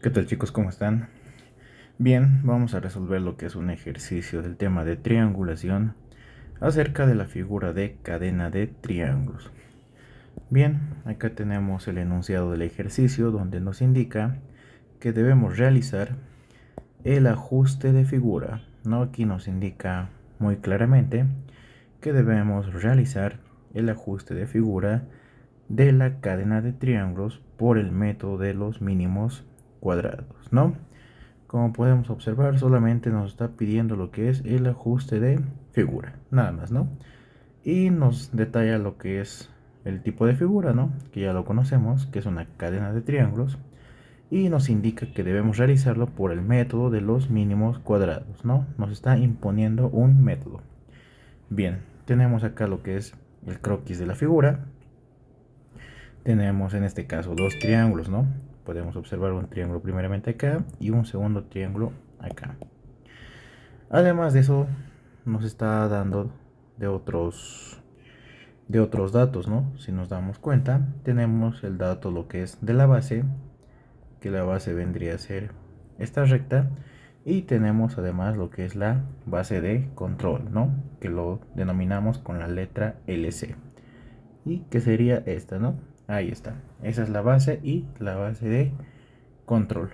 ¿Qué tal, chicos? ¿Cómo están? Bien, vamos a resolver lo que es un ejercicio del tema de triangulación acerca de la figura de cadena de triángulos. Bien, acá tenemos el enunciado del ejercicio donde nos indica que debemos realizar el ajuste de figura, ¿no? Aquí nos indica muy claramente que debemos realizar el ajuste de figura de la cadena de triángulos por el método de los mínimos cuadrados, ¿no? Como podemos observar, solamente nos está pidiendo lo que es el ajuste de figura, nada más, ¿no? Y nos detalla lo que es el tipo de figura, ¿no? Que ya lo conocemos, que es una cadena de triángulos. Y nos indica que debemos realizarlo por el método de los mínimos cuadrados, ¿no? Nos está imponiendo un método. Bien, tenemos acá lo que es el croquis de la figura. Tenemos en este caso dos triángulos, ¿no? Podemos observar un triángulo primeramente acá y un segundo triángulo acá. Además de eso, nos está dando de otros datos, ¿no? Si nos damos cuenta, tenemos el dato lo que es de la base, que la base vendría a ser esta recta, y tenemos además lo que es la base de control, ¿no? Que lo denominamos con la letra LC. Y que sería esta, ¿no? Ahí está. Esa es la base y la base de control.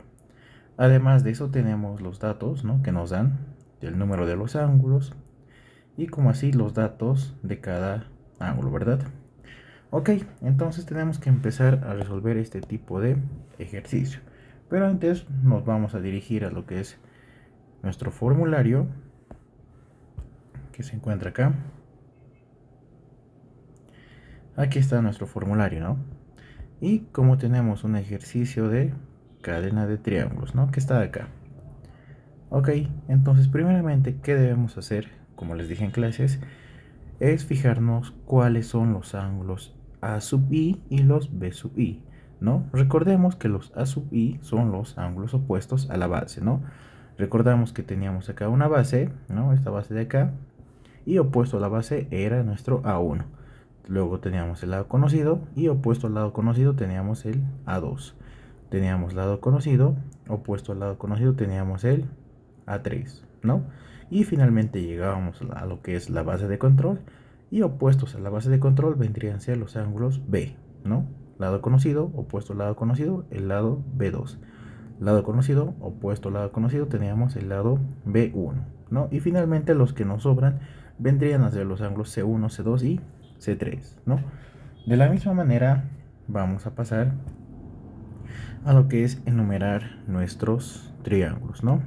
Además de eso tenemos los datos, ¿no? Que nos dan el número de los ángulos y como así los datos de cada ángulo, ¿verdad? Ok, entonces tenemos que empezar a resolver este tipo de ejercicio. Pero antes nos vamos a dirigir a lo que es nuestro formulario, que se encuentra acá. Aquí está nuestro formulario, ¿no? Y como tenemos un ejercicio de cadena de triángulos, ¿no? Que está acá. Ok, entonces primeramente, ¿qué debemos hacer? Como les dije en clases, es fijarnos cuáles son los ángulos A sub i y los B sub i, ¿no? Recordemos que los A sub i son los ángulos opuestos a la base, ¿no? Recordamos que teníamos acá una base, ¿no? Esta base de acá, y opuesto a la base era nuestro A1. Luego teníamos el lado conocido y opuesto al lado conocido teníamos el A2. Teníamos lado conocido, opuesto al lado conocido teníamos el A3, ¿no? Y finalmente llegábamos a lo que es la base de control y opuestos a la base de control vendrían a ser los ángulos B, ¿no? Lado conocido, opuesto al lado conocido, el lado B2. Lado conocido, opuesto al lado conocido, teníamos el lado B1, ¿no? Y finalmente los que nos sobran vendrían a ser los ángulos C1, C2 y C3, ¿no? De la misma manera vamos a pasar a lo que es enumerar nuestros triángulos, ¿no?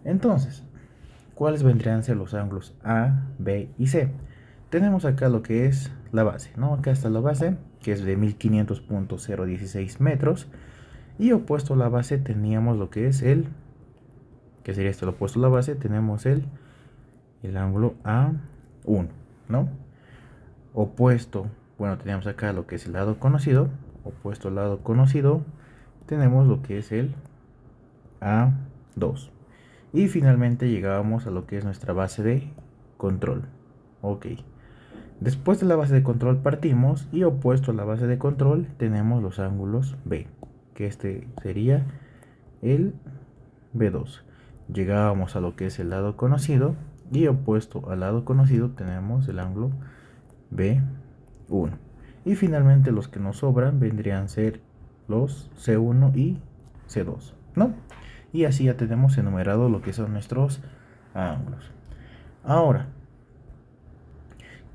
Entonces, ¿cuáles vendrían a ser los ángulos A, B y C? Tenemos acá lo que es la base, ¿no? Acá está la base, que es de 1500.016 metros. Y opuesto a la base teníamos lo que es que sería esto, lo opuesto a la base, tenemos el ángulo A1, ¿no? Opuesto, bueno, teníamos acá lo que es el lado conocido, opuesto al lado conocido, tenemos lo que es el A2. Y finalmente llegábamos a lo que es nuestra base de control. Ok. Después de la base de control partimos y opuesto a la base de control tenemos los ángulos B, que este sería el B2. Llegábamos a lo que es el lado conocido y opuesto al lado conocido tenemos el ángulo B1. Y finalmente los que nos sobran vendrían a ser los C1 y C2, ¿no? Y así ya tenemos enumerado lo que son nuestros ángulos. Ahora,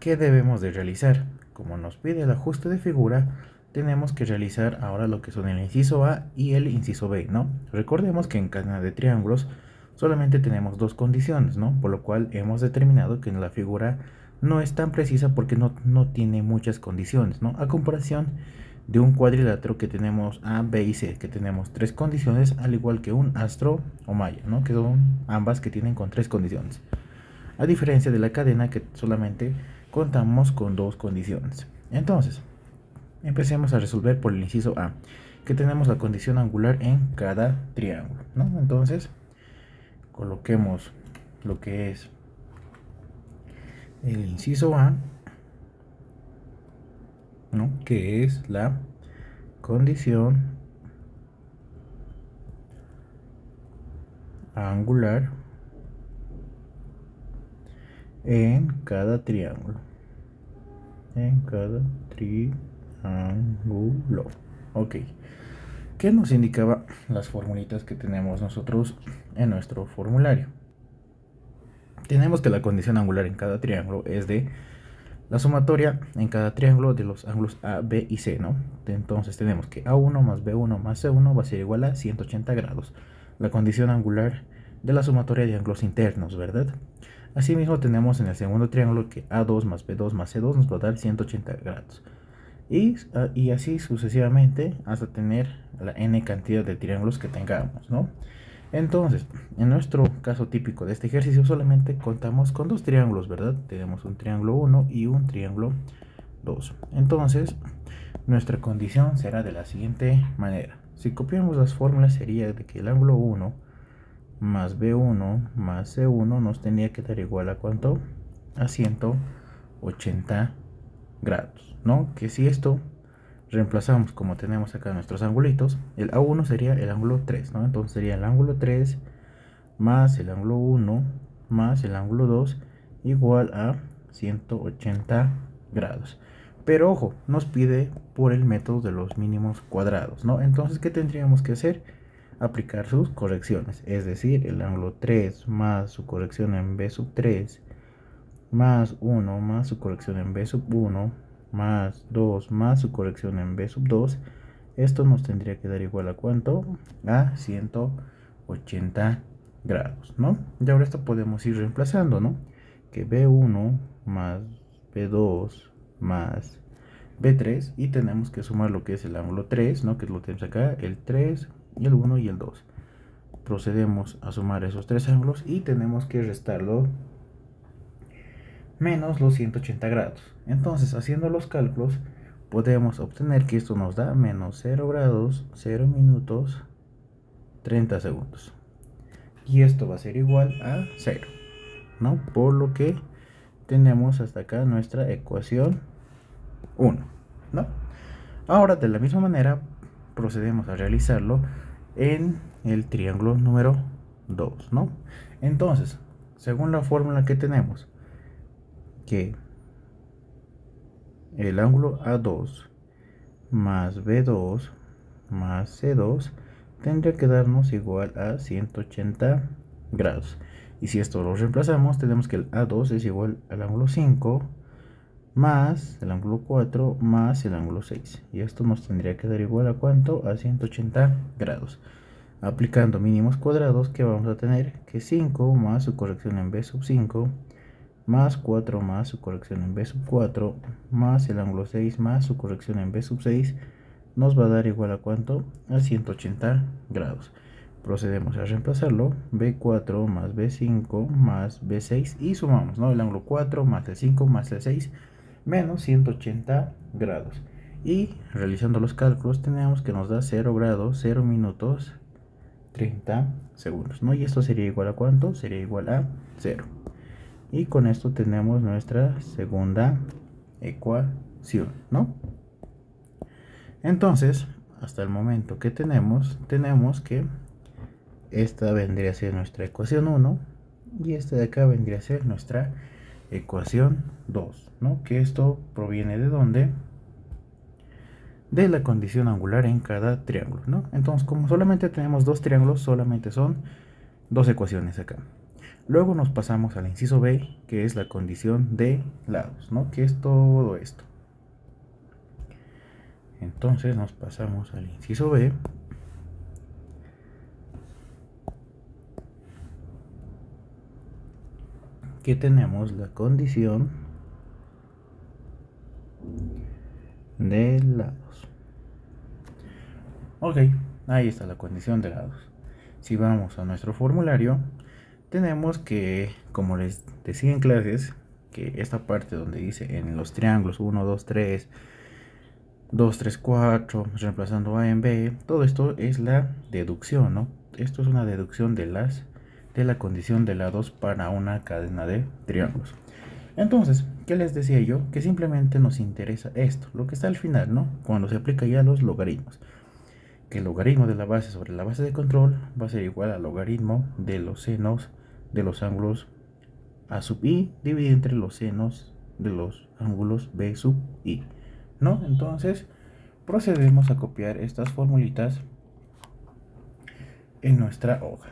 ¿qué debemos de realizar? Como nos pide el ajuste de figura, tenemos que realizar ahora lo que son el inciso A y el inciso B, ¿no? Recordemos que en cadena de triángulos solamente tenemos dos condiciones, ¿no? Por lo cual hemos determinado que en la figura no es tan precisa porque no tiene muchas condiciones, ¿no? A comparación de un cuadrilátero que tenemos A, B y C, que tenemos tres condiciones, al igual que un astro o maya, ¿no? Que son ambas que tienen con tres condiciones. A diferencia de la cadena que solamente contamos con dos condiciones. Entonces, empecemos a resolver por el inciso A, que tenemos la condición angular en cada triángulo, ¿no? Entonces, coloquemos lo que es el inciso A, ¿no? Que es la condición angular en cada triángulo. En cada triángulo. Ok. ¿Qué nos indicaba las formulitas que tenemos nosotros en nuestro formulario? Tenemos que la condición angular en cada triángulo es de la sumatoria en cada triángulo de los ángulos A, B y C, ¿no? Entonces tenemos que A1 más B1 más C1 va a ser igual a 180 grados. La condición angular de la sumatoria de ángulos internos, ¿verdad? Asimismo tenemos en el segundo triángulo que A2 más B2 más C2 nos va a dar 180 grados. Y así sucesivamente hasta tener la n cantidad de triángulos que tengamos, ¿no? Entonces, en nuestro caso típico de este ejercicio solamente contamos con dos triángulos, ¿verdad? Tenemos un triángulo 1 y un triángulo 2. Entonces, nuestra condición será de la siguiente manera. Si copiamos las fórmulas sería de que el ángulo 1 más B1 más C1 nos tendría que dar igual a ¿cuánto? A 180 grados, ¿no? Que si esto reemplazamos como tenemos acá nuestros angulitos, el A1 sería el ángulo 3, ¿no? Entonces sería el ángulo 3 más el ángulo 1 más el ángulo 2 igual a 180 grados. Pero ojo, nos pide por el método de los mínimos cuadrados, ¿no? Entonces, ¿qué tendríamos que hacer? Aplicar sus correcciones, es decir, el ángulo 3 más su corrección en B sub 3 más 1 más su corrección en B sub 1 más 2 más su corrección en B sub 2, esto nos tendría que dar igual a ¿cuánto? A 180 grados, ¿no? Y ahora esto podemos ir reemplazando, ¿no? Que B1 más B2 más B3 y tenemos que sumar lo que es el ángulo 3, ¿no? Que lo tenemos acá, el 3 y el 1 y el 2. Procedemos a sumar esos tres ángulos y tenemos que restarlo menos los 180 grados. Entonces, haciendo los cálculos, podemos obtener que esto nos da menos 0 grados, 0 minutos, 30 segundos. Y esto va a ser igual a 0, ¿no? Por lo que tenemos hasta acá nuestra ecuación 1, ¿no? Ahora, de la misma manera, procedemos a realizarlo en el triángulo número 2, ¿no? Entonces, según la fórmula que tenemos, que el ángulo A2 más B2 más C2 tendría que darnos igual a 180 grados. Y si esto lo reemplazamos, tenemos que el A2 es igual al ángulo 5 más el ángulo 4 más el ángulo 6. Y esto nos tendría que dar igual a ¿cuánto? A 180 grados. Aplicando mínimos cuadrados, que vamos a tener que 5 más su corrección en B sub 5 más 4 más su corrección en B sub 4 más el ángulo 6 más su corrección en B sub 6 nos va a dar igual a ¿cuánto? A 180 grados. Procedemos a reemplazarlo, B4 más B5 más B6 y sumamos, ¿no? El ángulo 4 más el 5 más el 6 menos 180 grados. Y realizando los cálculos tenemos que nos da 0 grados, 0 minutos, 30 segundos, ¿no? Y esto sería igual a ¿cuánto? Sería igual a 0. Y con esto tenemos nuestra segunda ecuación, ¿no? Entonces, hasta el momento que tenemos que esta vendría a ser nuestra ecuación 1 y esta de acá vendría a ser nuestra ecuación 2, ¿no? Que esto proviene de ¿dónde? De la condición angular en cada triángulo, ¿no? Entonces, como solamente tenemos dos triángulos, solamente son dos ecuaciones acá. Luego nos pasamos al inciso B, que es la condición de lados, ¿no? Que es todo esto. Entonces nos pasamos al inciso B. Que tenemos la condición de lados. Ok, ahí está la condición de lados. Si vamos a nuestro formulario, tenemos que, como les decía en clases, que esta parte donde dice en los triángulos 1, 2, 3, 2, 3, 4, reemplazando A en B, todo esto es la deducción, ¿no? Esto es una deducción de la condición de lados para una cadena de triángulos. Entonces, ¿qué les decía yo? Que simplemente nos interesa esto, lo que está al final, ¿no? Cuando se aplica ya los logaritmos. que el logaritmo de la base sobre la base de control va a ser igual al logaritmo de los senos de los ángulos a sub i dividido entre los senos de los ángulos b sub i, ¿no? Entonces procedemos a copiar estas formulitas en nuestra hoja.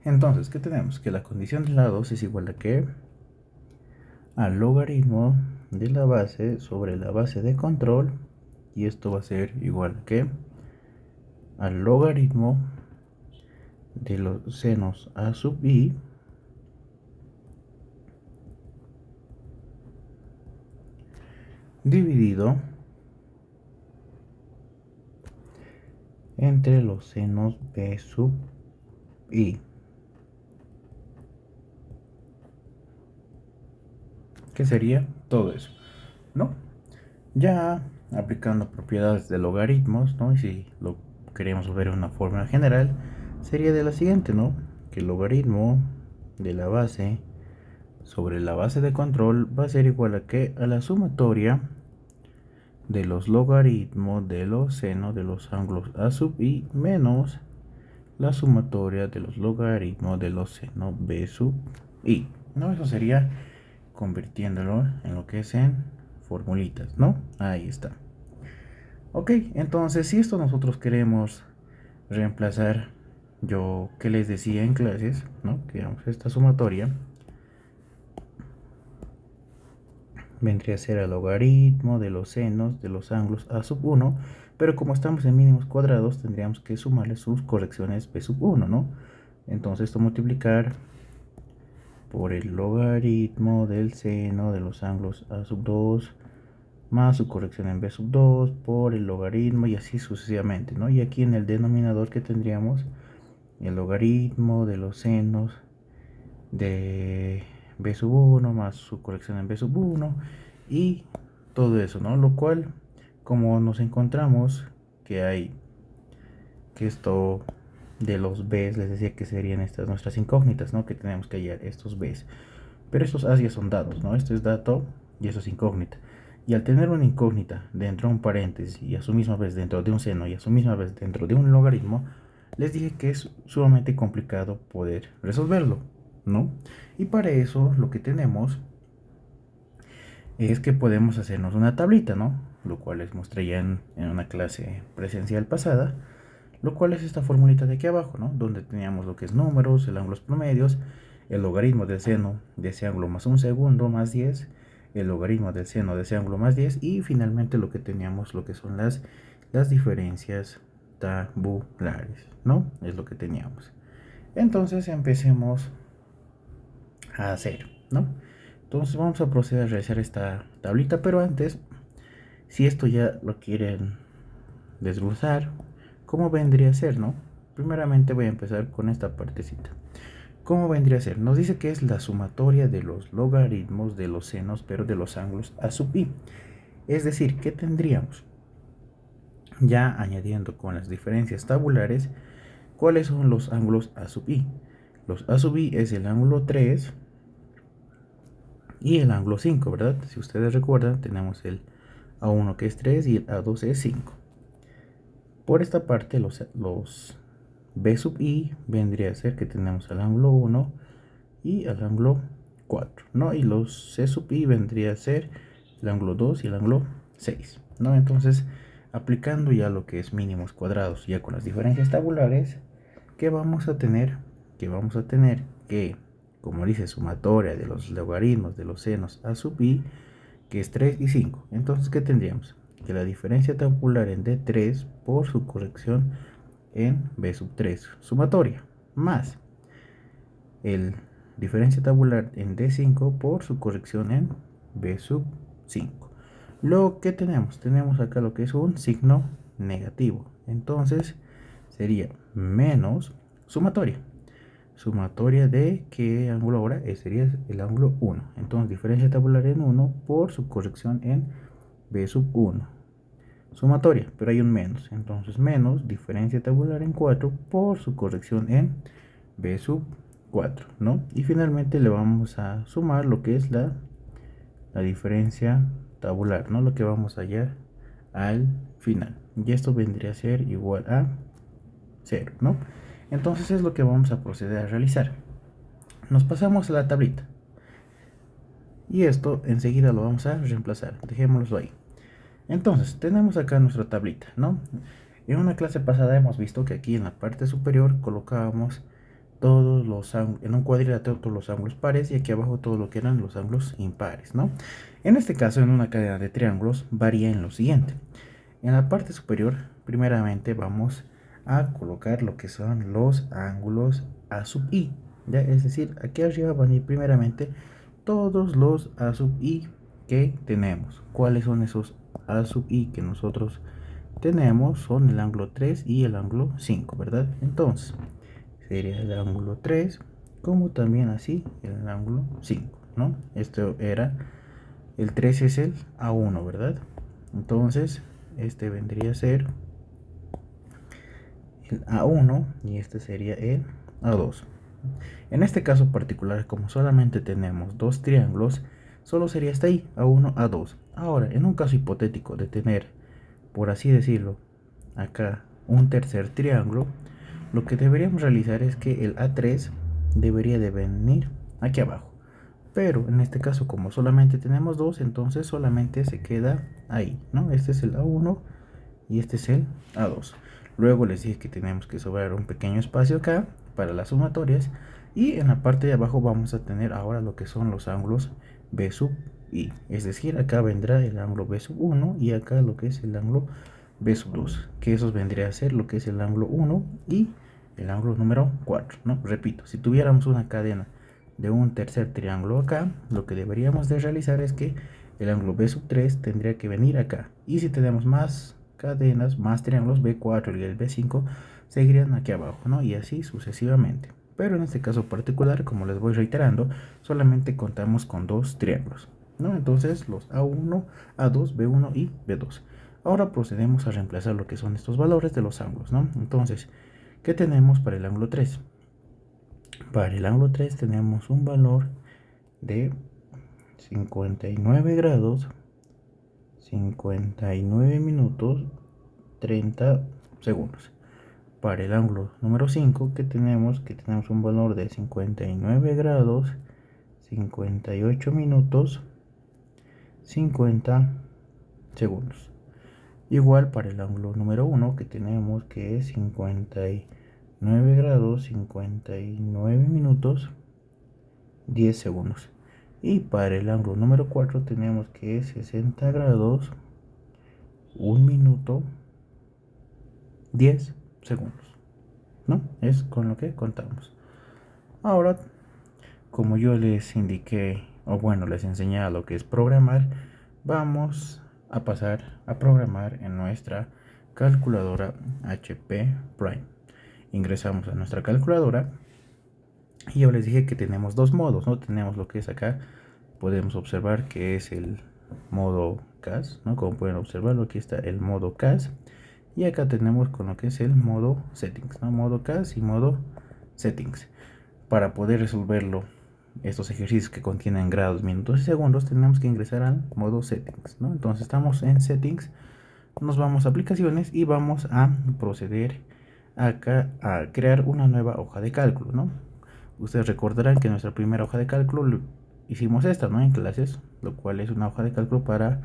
Entonces, ¿qué tenemos? Que la condición de la 2 es igual a ¿qué? Al logaritmo de la base sobre la base de control, y esto va a ser igual a ¿qué? Al logaritmo de los senos a sub i dividido entre los senos b sub i. ¿Qué sería todo eso? ¿No? Ya aplicando propiedades de logaritmos, ¿no? Y si lo queremos ver en una fórmula general, sería de la siguiente, ¿no? Que el logaritmo de la base sobre la base de control va a ser igual a ¿qué? A la sumatoria de los logaritmos de los senos de los ángulos a sub i menos la sumatoria de los logaritmos de los senos b sub i, ¿no? Eso sería convirtiéndolo en lo que es en formulitas, ¿no? Ahí está. Ok, entonces si esto nosotros queremos reemplazar, yo que les decía en clases, ¿no? Que digamos esta sumatoria vendría a ser el logaritmo de los senos de los ángulos a sub 1, pero como estamos en mínimos cuadrados tendríamos que sumarle sus correcciones b sub 1, ¿no? Entonces esto multiplicar por el logaritmo del seno de los ángulos a sub 2 más su corrección en b sub 2 por el logaritmo y así sucesivamente, ¿no? Y aquí en el denominador que tendríamos el logaritmo de los senos de b sub 1 más su corrección en b sub 1 y todo eso, ¿no? Lo cual, como nos encontramos que hay que esto de los b's, les decía que serían estas nuestras incógnitas, ¿no? Que tenemos que hallar estos b's, pero estos a ya son datos, ¿no? Esto es dato y eso es incógnita. Y al tener una incógnita dentro de un paréntesis y a su misma vez dentro de un seno y a su misma vez dentro de un logaritmo, les dije que es sumamente complicado poder resolverlo, ¿no? Y para eso lo que tenemos es que podemos hacernos una tablita, ¿no? Lo cual les mostré ya en una clase presencial pasada, lo cual es esta formulita de aquí abajo, ¿no? Donde teníamos lo que es números, el ángulos promedios, el logaritmo del seno de ese ángulo más un segundo más 10, el logaritmo del seno de ese ángulo más 10 y finalmente lo que teníamos, lo que son las diferencias tabulares, ¿no? Es lo que teníamos. Entonces empecemos a hacer, ¿no? Entonces vamos a proceder a realizar esta tablita, pero antes, si esto ya lo quieren desglosar, ¿cómo vendría a ser, no? Primeramente voy a empezar con esta partecita. ¿Cómo vendría a ser? Nos dice que es la sumatoria de los logaritmos de los senos, pero de los ángulos a sub i. Es decir, ¿qué tendríamos? Ya añadiendo con las diferencias tabulares, ¿cuáles son los ángulos a sub i? Los a sub i es el ángulo 3 y el ángulo 5, ¿verdad? Si ustedes recuerdan, tenemos el A1 que es 3 y el A2 es 5. Por esta parte, los B sub i vendría a ser que tenemos el ángulo 1 y el ángulo 4, ¿no? Y los C sub i vendría a ser el ángulo 2 y el ángulo 6, ¿no? Entonces, aplicando ya lo que es mínimos cuadrados, ya con las diferencias tabulares, ¿qué vamos a tener? Que vamos a tener que, como dice, sumatoria de los logaritmos de los senos a sub i, que es 3 y 5. Entonces, ¿qué tendríamos? Que la diferencia tabular en D3 por su corrección en B sub 3, sumatoria, más el diferencia tabular en D5 por su corrección en B sub 5. Lo que tenemos, tenemos acá lo que es un signo negativo. Entonces, sería menos sumatoria. Sumatoria de qué ángulo ahora sería el ángulo 1. Entonces, diferencia tabular en 1 por su corrección en B sub 1. Sumatoria, pero hay un menos. Entonces, menos diferencia tabular en 4 por su corrección en B sub 4, ¿no? Y finalmente le vamos a sumar lo que es la diferencia tabular, ¿no? Lo que vamos a hallar al final. Y esto vendría a ser igual a 0, ¿no? Entonces es lo que vamos a proceder a realizar. Nos pasamos a la tablita. Y esto enseguida lo vamos a reemplazar. Dejémoslo ahí. Entonces, tenemos acá nuestra tablita, ¿no? En una clase pasada hemos visto que aquí en la parte superior colocábamos todos los ángulos, en un cuadrilátero todos los ángulos pares y aquí abajo todo lo que eran los ángulos impares, ¿no? En este caso, en una cadena de triángulos, varía en lo siguiente. En la parte superior, primeramente vamos a colocar lo que son los ángulos A sub i, ¿ya? Es decir, aquí arriba van a ir primeramente todos los A sub i que tenemos. ¿Cuáles son esos A sub i que nosotros tenemos? Son el ángulo 3 y el ángulo 5, ¿verdad? Entonces, sería el ángulo 3, como también así el ángulo 5, ¿no? Esto era, el 3 es el A1, ¿verdad? Entonces, este vendría a ser el A1 y este sería el A2. En este caso particular, como solamente tenemos dos triángulos, solo sería hasta ahí, A1, A2. Ahora, en un caso hipotético de tener, por así decirlo, acá un tercer triángulo, lo que deberíamos realizar es que el A3 debería de venir aquí abajo. Pero en este caso, como solamente tenemos dos, entonces solamente se queda ahí, ¿no? Este es el A1 y este es el A2. Luego les dije que tenemos que sobrar un pequeño espacio acá para las sumatorias y en la parte de abajo vamos a tener ahora lo que son los ángulos B sub i, es decir, acá vendrá el ángulo B sub 1 y acá lo que es el ángulo B sub 2, que esos vendría a ser lo que es el ángulo 1 y el ángulo número 4, ¿no? Repito, si tuviéramos una cadena de un tercer triángulo acá, lo que deberíamos de realizar es que el ángulo B sub 3 tendría que venir acá, y si tenemos más cadenas, más triángulos, B4 y el B5 seguirían aquí abajo, ¿no? Y así sucesivamente. Pero en este caso particular, como les voy reiterando, solamente contamos con dos triángulos, ¿no? Entonces los A1, A2, B1 y B2. Ahora procedemos a reemplazar lo que son estos valores de los ángulos, ¿no? Entonces, ¿qué tenemos para el ángulo 3? Para el ángulo 3 tenemos un valor de 59 grados, 59 minutos, 30 segundos. Para el ángulo número 5 que tenemos un valor de 59 grados, 58 minutos, 50 segundos. Igual para el ángulo número 1 que tenemos que es 59 grados, 59 minutos, 10 segundos. Y para el ángulo número 4 tenemos que es 60 grados, 1 minuto, 10 segundos, ¿no? Es con lo que contamos. Ahora, como yo les indiqué, o bueno, les enseñé lo que es programar, vamos a pasar a programar en nuestra calculadora HP Prime. Ingresamos a nuestra calculadora y yo les dije que tenemos dos modos, ¿no? Tenemos lo que es acá, podemos observar que es el modo CAS, ¿no? Como pueden observar, aquí está el modo CAS. Y acá tenemos con lo que es el modo settings, ¿no? Modo CAS y modo settings. Para poder resolverlo, estos ejercicios que contienen grados, minutos y segundos, tenemos que ingresar al modo settings, ¿no? Entonces estamos en settings, nos vamos a aplicaciones y vamos a proceder acá a crear una nueva hoja de cálculo, ¿no? Ustedes recordarán que nuestra primera hoja de cálculo hicimos esta, ¿no? En clases, lo cual es una hoja de cálculo para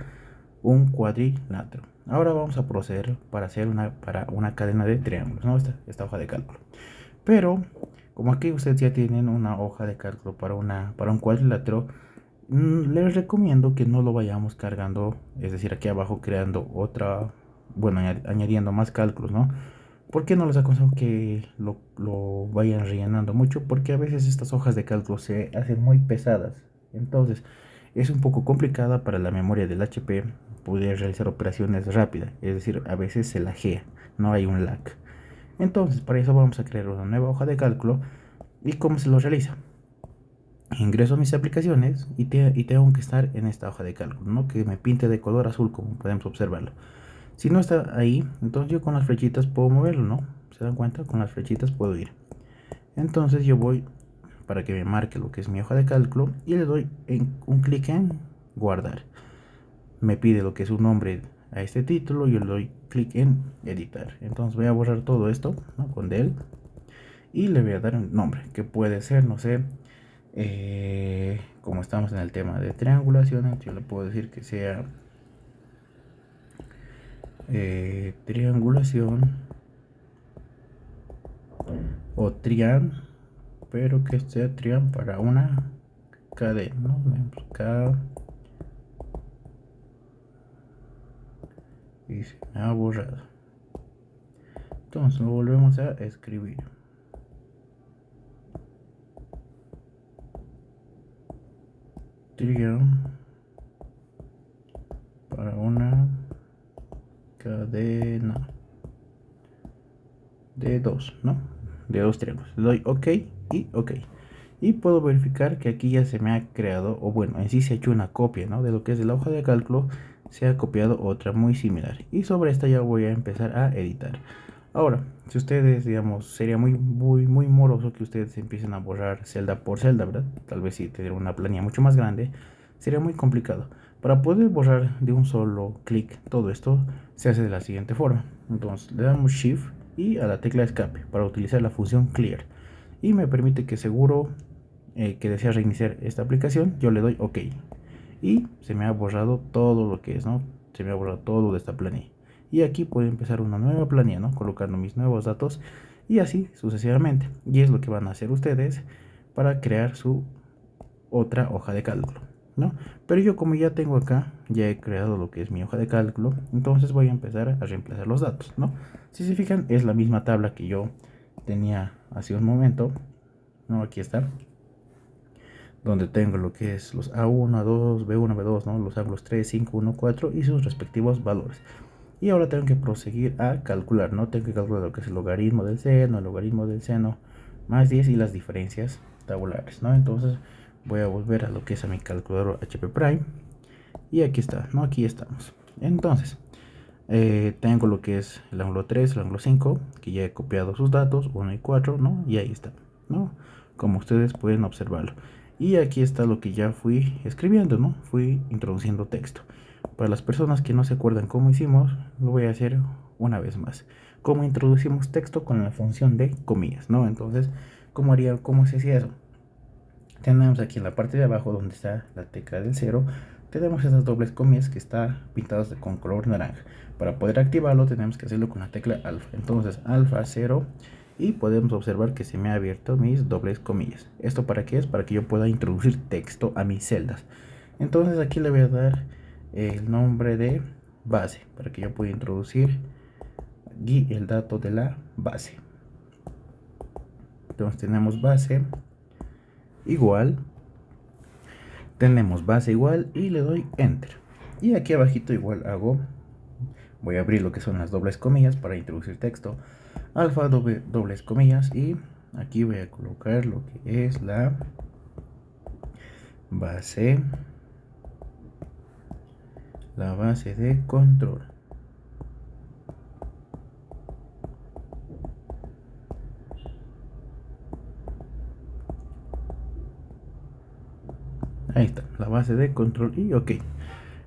un cuadrilátero. Ahora vamos a proceder para hacer para una cadena de triángulos, ¿no? Esta hoja de cálculo. Pero como aquí ustedes ya tienen una hoja de cálculo para un cuadrilátero, les recomiendo que no lo vayamos cargando, es decir, aquí abajo creando otra, bueno, añadiendo más cálculos, ¿no? ¿Por qué no les aconsejo que lo vayan rellenando mucho? Porque a veces estas hojas de cálculo se hacen muy pesadas. Entonces, es un poco complicada para la memoria del HP poder realizar operaciones rápidas. Es decir, a veces se laguea, no hay un lag. Entonces, para eso vamos a crear una nueva hoja de cálculo. ¿Y cómo se lo realiza? Ingreso a mis aplicaciones y tengo que estar en esta hoja de cálculo, ¿no? Que me pinte de color azul, como podemos observarlo. Si no está ahí, entonces yo con las flechitas puedo moverlo, ¿no? ¿Se dan cuenta? Con las flechitas puedo ir. Entonces yo voy para que me marque lo que es mi hoja de cálculo y le doy un clic en guardar. Me pide lo que es un nombre a este título, yo le doy clic en editar. Entonces voy a borrar todo esto, ¿no? Con del, y le voy a dar un nombre que puede ser, no sé, como estamos en el tema de triangulación, yo le puedo decir que sea triangulación o trian, pero que sea trian para una cadena, ¿no? K, y se me ha borrado. Entonces lo volvemos a escribir. Trian para una cadena de dos, ¿no? De dos triángulos. Le doy OK y OK. Y puedo verificar que aquí ya se me ha creado, o bueno, en sí se ha hecho una copia, ¿no? De lo que es de la hoja de cálculo, se ha copiado otra muy similar. Y sobre esta ya voy a empezar a editar. Ahora, si ustedes, digamos, sería muy moroso que ustedes empiecen a borrar celda por celda, ¿verdad? Tal vez si tener una planilla mucho más grande, sería muy complicado. Para poder borrar de un solo clic todo esto, se hace de la siguiente forma. Entonces, le damos Shift y a la tecla escape para utilizar la función Clear. Y me permite que seguro que desea reiniciar esta aplicación, yo le doy OK. Y se me ha borrado todo lo que es, ¿no? Se me ha borrado todo de esta planilla. Y aquí puedo empezar una nueva planilla, ¿no? Colocando mis nuevos datos y así sucesivamente. Y es lo que van a hacer ustedes para crear su otra hoja de cálculo, ¿no? Pero yo, como ya tengo acá, ya he creado lo que es mi hoja de cálculo, entonces voy a empezar a reemplazar los datos, ¿no? Si se fijan, es la misma tabla que yo tenía hace un momento, ¿no? Aquí está, donde tengo lo que es los A1, A2, B1, B2, ¿no? Los ángulos 3, 5, 1, 4 y sus respectivos valores. Y ahora tengo que proseguir a calcular, ¿no? Tengo que calcular lo que es el logaritmo del seno más 10 y las diferencias tabulares, ¿no? Entonces voy a volver a lo que es a mi calculador HP Prime. Y aquí está, ¿no? Aquí estamos. Entonces, tengo lo que es el ángulo 3, el ángulo 5, que ya he copiado sus datos, 1 y 4, ¿no? Y ahí está, ¿no? Como ustedes pueden observarlo. Y aquí está lo que ya fui escribiendo, ¿no? Fui introduciendo texto. Para las personas que no se acuerdan cómo hicimos, lo voy a hacer una vez más. Cómo introducimos texto con la función de comillas, ¿no? Entonces, cómo se hacía eso? Tenemos aquí en la parte de abajo donde está la tecla del 0, tenemos esas dobles comillas que están pintadas con color naranja. Para poder activarlo tenemos que hacerlo con la tecla alfa. Entonces alfa 0 y podemos observar que se me ha abierto mis dobles comillas. ¿Esto para qué es? Para que yo pueda introducir texto a mis celdas. Entonces aquí le voy a dar el nombre de base para que yo pueda introducir aquí el dato de la base. Entonces tenemos base igual, tenemos base igual y le doy enter. Y aquí abajito igual voy a abrir lo que son las dobles comillas para introducir texto, alfa dobles comillas, y aquí voy a colocar lo que es la base de control. Ahí está, la base de control y OK.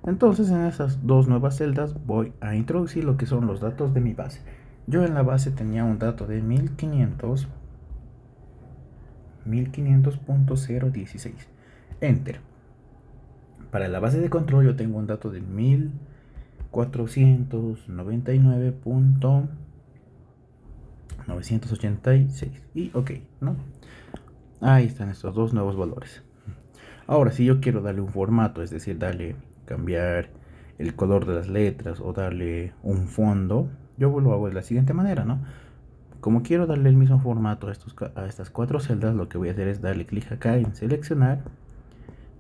Entonces en esas dos nuevas celdas voy a introducir lo que son los datos de mi base. Yo en la base tenía un dato de 1500.016. Enter. Para la base de control yo tengo un dato de 1499.986 y OK, ¿no? Ahí están estos dos nuevos valores. Ahora, si yo quiero darle un formato, es decir, cambiar el color de las letras o darle un fondo, yo lo hago de la siguiente manera, ¿no? Como quiero darle el mismo formato a estas cuatro celdas, lo que voy a hacer es darle clic acá en seleccionar,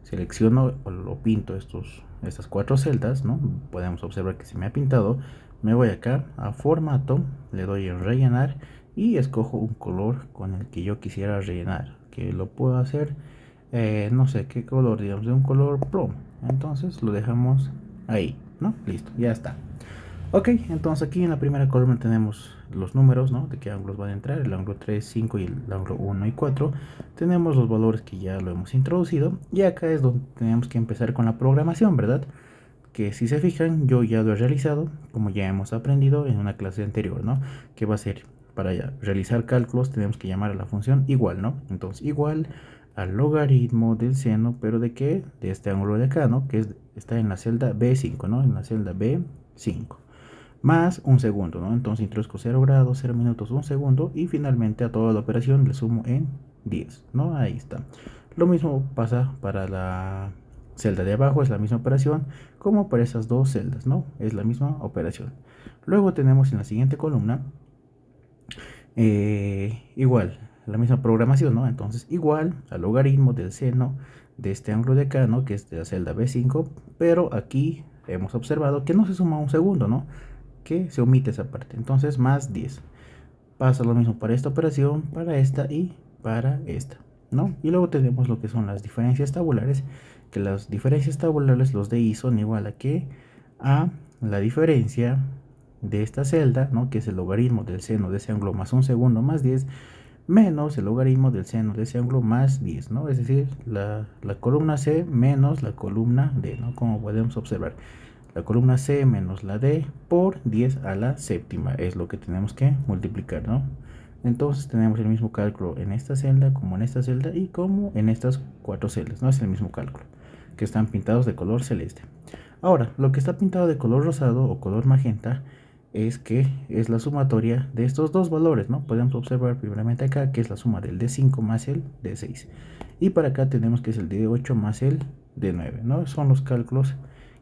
selecciono o lo pinto estas cuatro celdas, ¿no? Podemos observar que se me ha pintado. Me voy acá a formato, le doy en rellenar y escojo un color con el que yo quisiera rellenar, que lo puedo hacer no sé qué color, digamos de un color plomo. Entonces lo dejamos ahí, ¿no? Listo, ya está. Ok, entonces aquí en la primera columna tenemos los números, ¿no? De qué ángulos van a entrar, el ángulo 3, 5 y el ángulo 1 y 4. Tenemos los valores que ya lo hemos introducido y acá es donde tenemos que empezar con la programación, ¿verdad? que si se fijan yo ya lo he realizado, como ya hemos aprendido en una clase anterior, ¿no? Que va a ser, para realizar cálculos tenemos que llamar a la función igual, ¿no? Entonces igual al logaritmo del seno, pero ¿de qué? De este ángulo de acá, ¿no? Que está en la celda B5, ¿no? En la celda B5. Más un segundo, ¿no? Entonces introduzco 0 grados, 0 minutos, 1 segundo y finalmente a toda la operación le sumo en 10, ¿no? Ahí está. Lo mismo pasa para la celda de abajo, es la misma operación como para esas dos celdas, ¿no? Es la misma operación. Luego tenemos en la siguiente columna igual, la misma programación, ¿no? Entonces igual al logaritmo del seno de este ángulo de acá, ¿no? Que es de la celda B5, pero aquí hemos observado que no se suma un segundo, ¿no? Que se omite esa parte. Entonces más 10. Pasa lo mismo para esta operación, para esta y para esta, ¿no? Y luego tenemos lo que son las diferencias tabulares, que las diferencias tabulares, los de i son igual a que a la diferencia de esta celda, ¿no? Que es el logaritmo del seno de ese ángulo más un segundo más 10, menos el logaritmo del seno de ese ángulo más 10, ¿no? Es decir, la columna C menos la columna D, ¿no? Como podemos observar. La columna C menos la D por 10 a la séptima es lo que tenemos que multiplicar, ¿no? Entonces tenemos el mismo cálculo en esta celda como en esta celda y como en estas cuatro celdas, ¿no? Es el mismo cálculo, que están pintados de color celeste. Ahora, lo que está pintado de color rosado o color magenta es que es la sumatoria de estos dos valores, ¿no? Podemos observar primeramente acá que es la suma del D5 más el D6. Y para acá tenemos que es el D8 más el D9, ¿no? Son los cálculos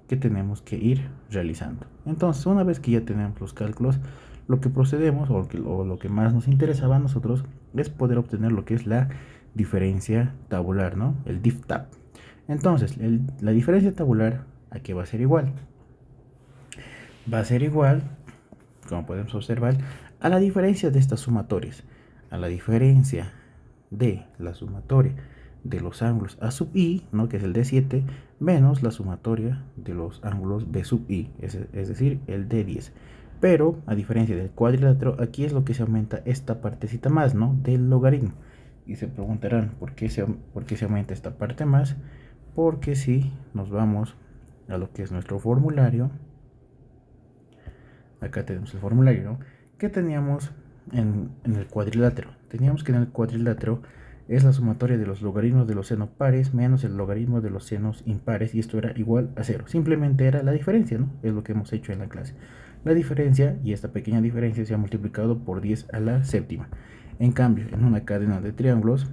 que tenemos que ir realizando. Entonces, una vez que ya tenemos los cálculos, lo que procedemos o lo que más nos interesaba a nosotros es poder obtener lo que es la diferencia tabular, ¿no? El diff-tab. Entonces, la diferencia tabular, ¿a qué va a ser igual? Va a ser igual, como podemos observar, a la diferencia de estas sumatorias, a la diferencia de la sumatoria de los ángulos A sub i, ¿no? Que es el D7, menos la sumatoria de los ángulos B sub i, es decir, el D10. Pero, a diferencia del cuadrilátero, aquí es lo que se aumenta esta partecita más, ¿no? Del logaritmo. Y se preguntarán, por qué se aumenta esta parte más? Porque si nos vamos a lo que es nuestro formulario, acá tenemos el formulario, ¿no? Que teníamos en el cuadrilátero. Teníamos que en el cuadrilátero es la sumatoria de los logaritmos de los senos pares menos el logaritmo de los senos impares, y esto era igual a 0. Simplemente era la diferencia, ¿no? Es lo que hemos hecho en la clase. La diferencia, y esta pequeña diferencia, se ha multiplicado por 10 a la séptima. En cambio, en una cadena de triángulos,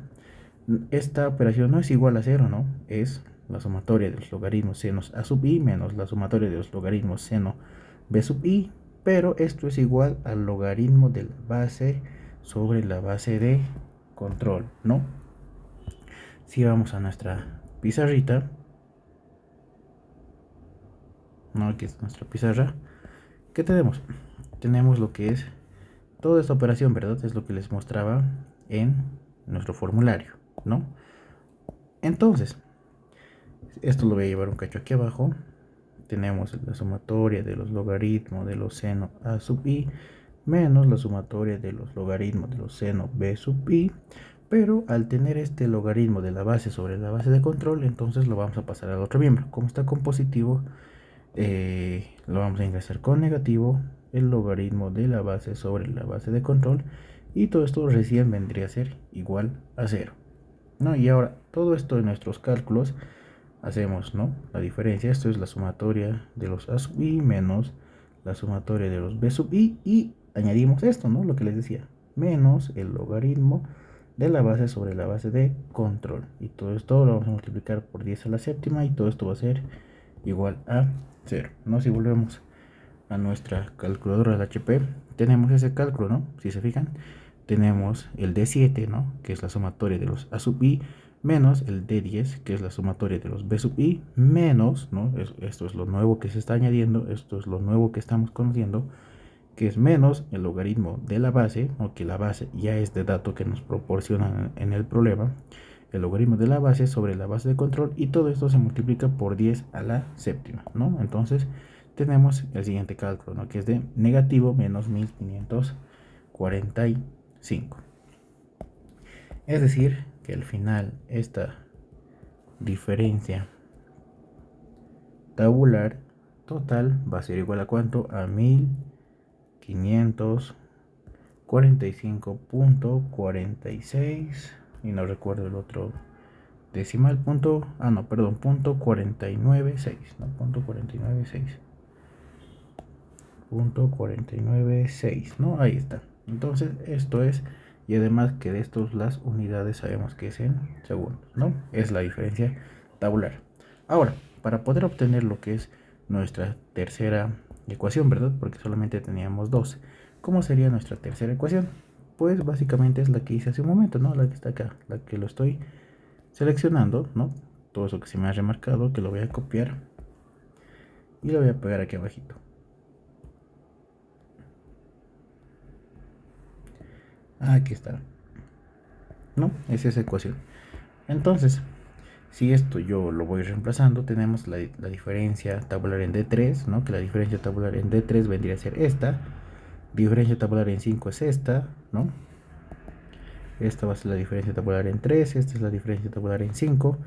esta operación no es igual a 0, ¿no? Es la sumatoria de los logaritmos senos a sub i menos la sumatoria de los logaritmos seno b sub i, pero esto es igual al logaritmo de la base sobre la base de control, ¿no? Si vamos a nuestra pizarrita, ¿no? Aquí es nuestra pizarra. ¿Qué tenemos? Tenemos lo que es toda esta operación, ¿verdad? Es lo que les mostraba en nuestro formulario, ¿no? Entonces, esto lo voy a llevar un cacho aquí abajo. Tenemos la sumatoria de los logaritmos de los seno a sub i menos la sumatoria de los logaritmos de los seno b sub i, pero al tener este logaritmo de la base sobre la base de control, entonces lo vamos a pasar al otro miembro. Como está con positivo, lo vamos a ingresar con negativo, el logaritmo de la base sobre la base de control, y todo esto recién vendría a ser igual a 0, ¿no? Y ahora todo esto en nuestros cálculos hacemos, ¿no? La diferencia, esto es la sumatoria de los a sub i menos la sumatoria de los b sub i, y añadimos esto, ¿no? Lo que les decía, menos el logaritmo de la base sobre la base de control, y todo esto lo vamos a multiplicar por 10 a la séptima, y todo esto va a ser igual a 0, ¿no? Si volvemos a nuestra calculadora de HP, tenemos ese cálculo, ¿no? Si se fijan, tenemos el D7, ¿no? Que es la sumatoria de los A sub I, menos el D10, que es la sumatoria de los B sub I, menos, ¿no? Esto es lo nuevo que se está añadiendo, esto es lo nuevo que estamos conociendo, que es menos el logaritmo de la base, o que la base ya es de dato que nos proporcionan en el problema, el logaritmo de la base sobre la base de control, y todo esto se multiplica por 10 a la séptima, ¿no? Entonces tenemos el siguiente cálculo, ¿no? Que es de negativo menos 1545. Es decir, que al final esta diferencia tabular total va a ser igual a ¿cuánto? A 1545.46 y no recuerdo el otro decimal punto, no, perdón, punto 496, no, punto 496, punto 496, ¿no? Ahí está. Entonces esto es, y además que de estos las unidades sabemos que es en segundos, ¿no? Es la diferencia tabular. Ahora, para poder obtener lo que es nuestra tercera ecuación, ¿verdad? Porque solamente teníamos dos. ¿Cómo sería nuestra tercera ecuación? Pues básicamente es la que hice hace un momento, ¿no? La que está acá, la que lo estoy seleccionando, ¿no? Todo eso que se me ha remarcado, que lo voy a copiar y lo voy a pegar aquí abajito. Aquí está, ¿no? Es esa ecuación. Entonces, si esto yo lo voy reemplazando, tenemos la diferencia tabular en D3, ¿no? Que la diferencia tabular en D3 vendría a ser esta. Diferencia tabular en 5 es esta, ¿no? Esta va a ser la diferencia tabular en 3, esta es la diferencia tabular en 5,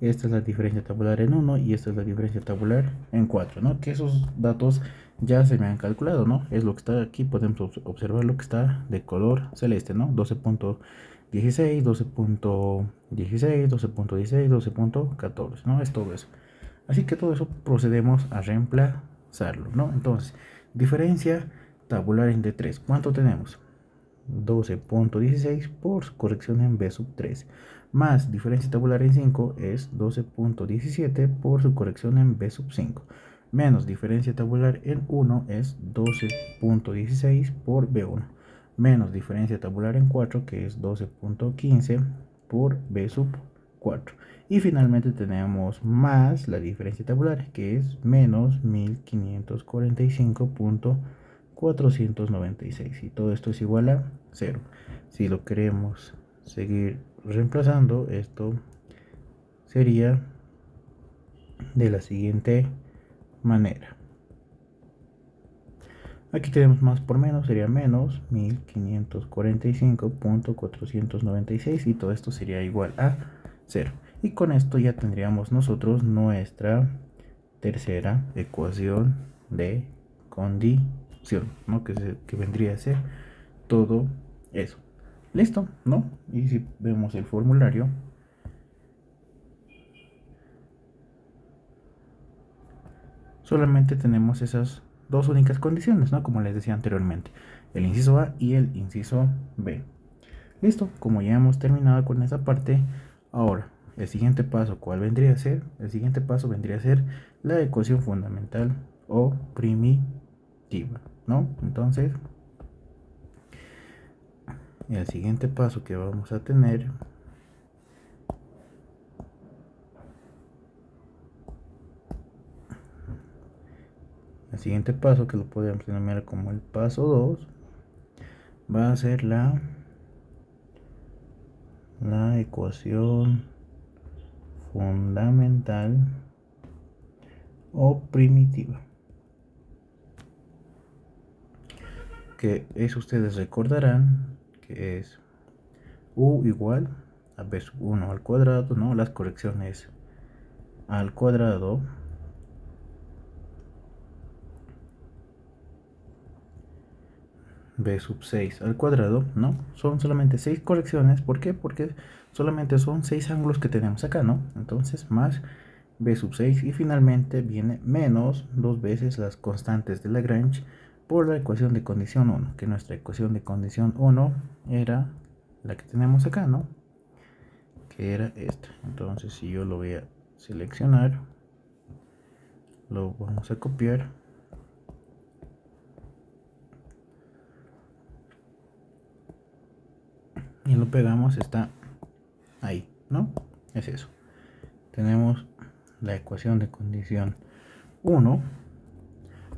esta es la diferencia tabular en 1 y esta es la diferencia tabular en 4, ¿no? Que esos datos ya se me han calculado, ¿no? Es lo que está aquí, podemos observar lo que está de color celeste, ¿no? 12.16, 12.16, 12.16, 12.14, ¿no? Es todo eso. Así que todo eso procedemos a reemplazarlo, ¿no? Entonces, diferencia tabular en D3, ¿cuánto tenemos? 12.16 por corrección en B sub 3 más diferencia tabular en 5 es 12.17 por su corrección en B sub 5 menos diferencia tabular en 1 es 12.16 por B1 menos diferencia tabular en 4 que es 12.15 por B sub 4 y finalmente tenemos más la diferencia tabular que es menos 1545.496 y todo esto es igual a 0. Si lo queremos seguir reemplazando, esto sería de la siguiente manera. Aquí tenemos más por menos, sería menos 1545.496 y todo esto sería igual a 0. Y con esto ya tendríamos nosotros nuestra tercera ecuación de condición, ¿no? Que vendría a ser todo eso. Listo, ¿no? Y si vemos el formulario, solamente tenemos esas dos únicas condiciones, ¿no? Como les decía anteriormente, el inciso A y el inciso B. Listo, como ya hemos terminado con esa parte, ahora el siguiente paso, ¿cuál vendría a ser? El siguiente paso vendría a ser la ecuación fundamental o primitiva, ¿no? Entonces, el siguiente paso que vamos a tener el siguiente paso, que lo podemos denominar como el paso 2, va a ser la ecuación fundamental o primitiva, que es, ustedes recordarán que es u igual a b sub 1 al cuadrado, ¿no? Las correcciones al cuadrado b sub 6 al cuadrado, ¿no? Son solamente 6 correcciones. ¿Por qué? Porque solamente son 6 ángulos que tenemos acá, ¿no? Entonces más b sub 6 y finalmente viene menos 2 veces las constantes de Lagrange por la ecuación de condición 1, que nuestra ecuación de condición 1 era la que tenemos acá, ¿no? Que era esta. Entonces si yo lo voy a seleccionar, lo vamos a copiar y lo pegamos, está ahí, ¿no? Es eso. Tenemos la ecuación de condición 1,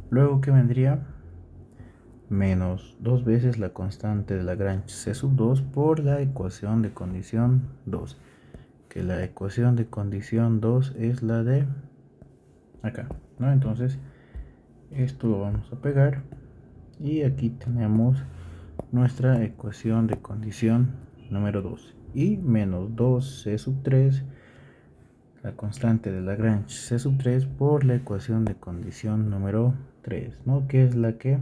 luego que vendría menos 2 veces la constante de Lagrange C sub 2 por la ecuación de condición 2, que la ecuación de condición 2 es la de acá, ¿no? Entonces esto lo vamos a pegar y aquí tenemos nuestra ecuación de condición número 2 y menos 2 C sub 3 la constante de Lagrange C sub 3 por la ecuación de condición número 3, ¿no? Que es la que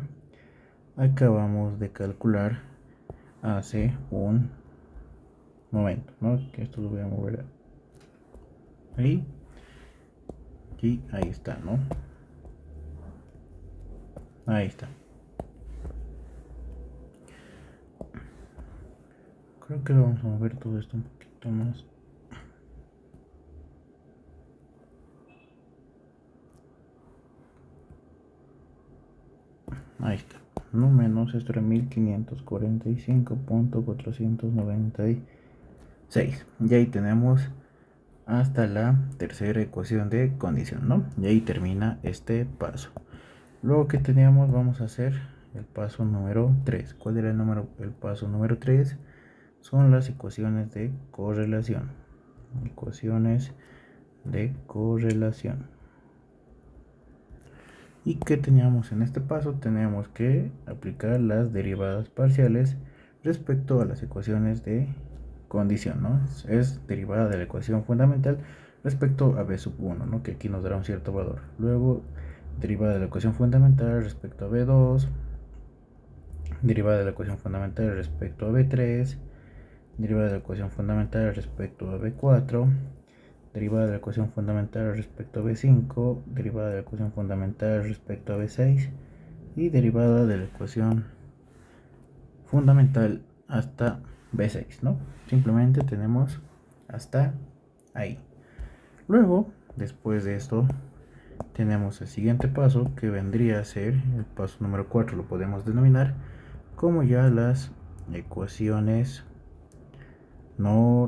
acabamos de calcular hace un momento, ¿no? Que esto lo voy a mover ahí y ahí está, ¿no? Ahí está. Creo que vamos a mover todo esto un poquito más. Ahí está. No menos, esto era 1545.496. Y ahí tenemos hasta la tercera ecuación de condición, ¿no? Y ahí termina este paso. Luego que teníamos, vamos a hacer el paso número 3. ¿Cuál era el paso número 3? Son las ecuaciones de correlación. Ecuaciones de correlación. ¿Y qué teníamos en este paso? Teníamos que aplicar las derivadas parciales respecto a las ecuaciones de condición, ¿no? Es derivada de la ecuación fundamental respecto a b sub 1, ¿no? Que aquí nos dará un cierto valor. Luego, derivada de la ecuación fundamental respecto a b2, derivada de la ecuación fundamental respecto a b3, derivada de la ecuación fundamental respecto a b4, derivada de la ecuación fundamental respecto a b5, derivada de la ecuación fundamental respecto a b6 y derivada de la ecuación fundamental hasta b6, ¿no? Simplemente tenemos hasta ahí. Luego, después de esto, tenemos el siguiente paso que vendría a ser el paso número 4, lo podemos denominar como ya las ecuaciones normales,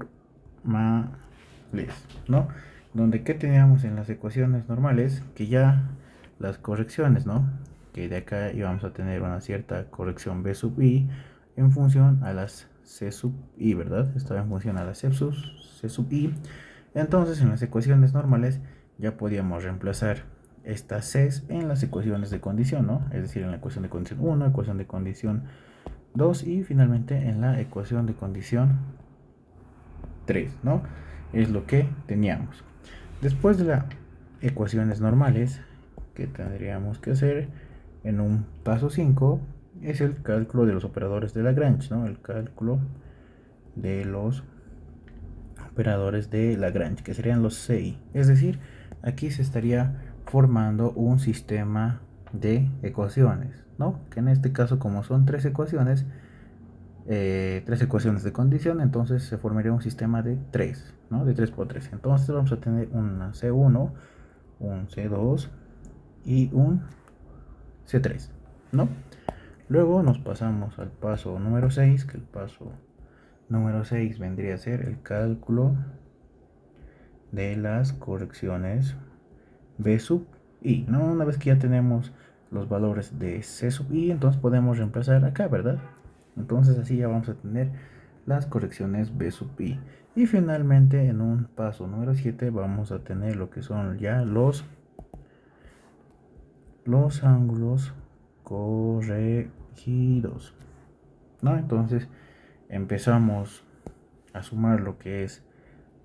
¿no? Donde que teníamos en las ecuaciones normales que ya las correcciones, ¿no? Que de acá íbamos a tener una cierta corrección b sub i en función a las c sub i, ¿verdad? Estaba en función a las c sub i. Entonces en las ecuaciones normales ya podíamos reemplazar estas c's en las ecuaciones de condición, ¿no? Es decir, en la ecuación de condición 1, ecuación de condición 2 y finalmente en la ecuación de condición 3, ¿no? Es lo que teníamos. Después de las ecuaciones normales que tendríamos que hacer en un paso 5 es el cálculo de los operadores de Lagrange, ¿no? El cálculo de los operadores de Lagrange, que serían los CI. Es decir, aquí se estaría formando un sistema de ecuaciones, ¿no? Que en este caso, como son tres ecuaciones de condición, entonces se formaría un sistema de 3, ¿no? De 3 por 3. Entonces vamos a tener una C1, un C2 y un C3, ¿no? Luego nos pasamos al paso número 6, que el paso número 6 vendría a ser el cálculo de las correcciones B sub I, ¿no? Una vez que ya tenemos los valores de C sub I, entonces podemos reemplazar acá, ¿verdad? Entonces así ya vamos a tener las correcciones B sub I. Y finalmente en un paso número 7 vamos a tener lo que son ya los ángulos corregidos, ¿no? Entonces empezamos a sumar lo que es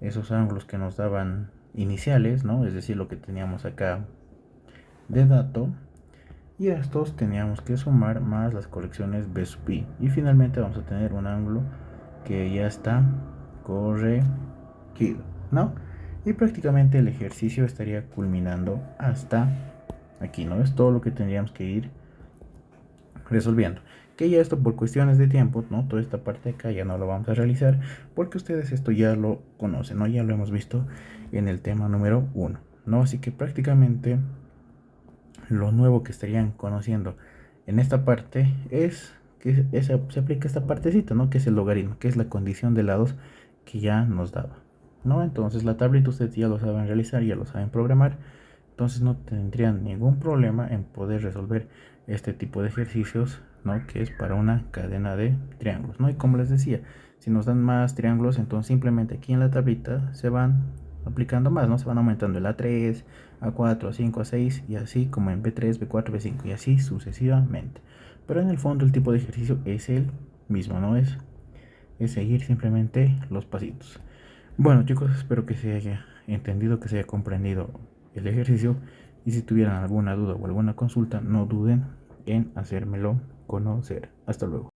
esos ángulos que nos daban iniciales, ¿no? Es decir, lo que teníamos acá de dato. Y a estos teníamos que sumar más las correcciones B sub I. Y finalmente vamos a tener un ángulo que ya está corregido, ¿no? Y prácticamente el ejercicio estaría culminando hasta aquí, ¿no? Es todo lo que tendríamos que ir resolviendo. Que ya esto por cuestiones de tiempo, ¿no? Toda esta parte de acá ya no lo vamos a realizar porque ustedes esto ya lo conocen, ¿no? Ya lo hemos visto en el tema número 1, ¿no? Así que prácticamente lo nuevo que estarían conociendo en esta parte es que se aplica esta partecita, ¿no? Que es el logaritmo, que es la condición de lados que ya nos daba, ¿no? Entonces la tablita ustedes ya lo saben realizar, ya lo saben programar, entonces no tendrían ningún problema en poder resolver este tipo de ejercicios, ¿no? Que es para una cadena de triángulos, ¿no? Y como les decía, si nos dan más triángulos, entonces simplemente aquí en la tablita se van aplicando más, ¿no? Se van aumentando el A3, A4, A5, A6 y así como en B3, B4, B5 y así sucesivamente. Pero en el fondo el tipo de ejercicio es el mismo, ¿no? Es seguir simplemente los pasitos. Bueno chicos, espero que se haya entendido, que se haya comprendido el ejercicio y si tuvieran alguna duda o alguna consulta, no duden en hacérmelo conocer. Hasta luego.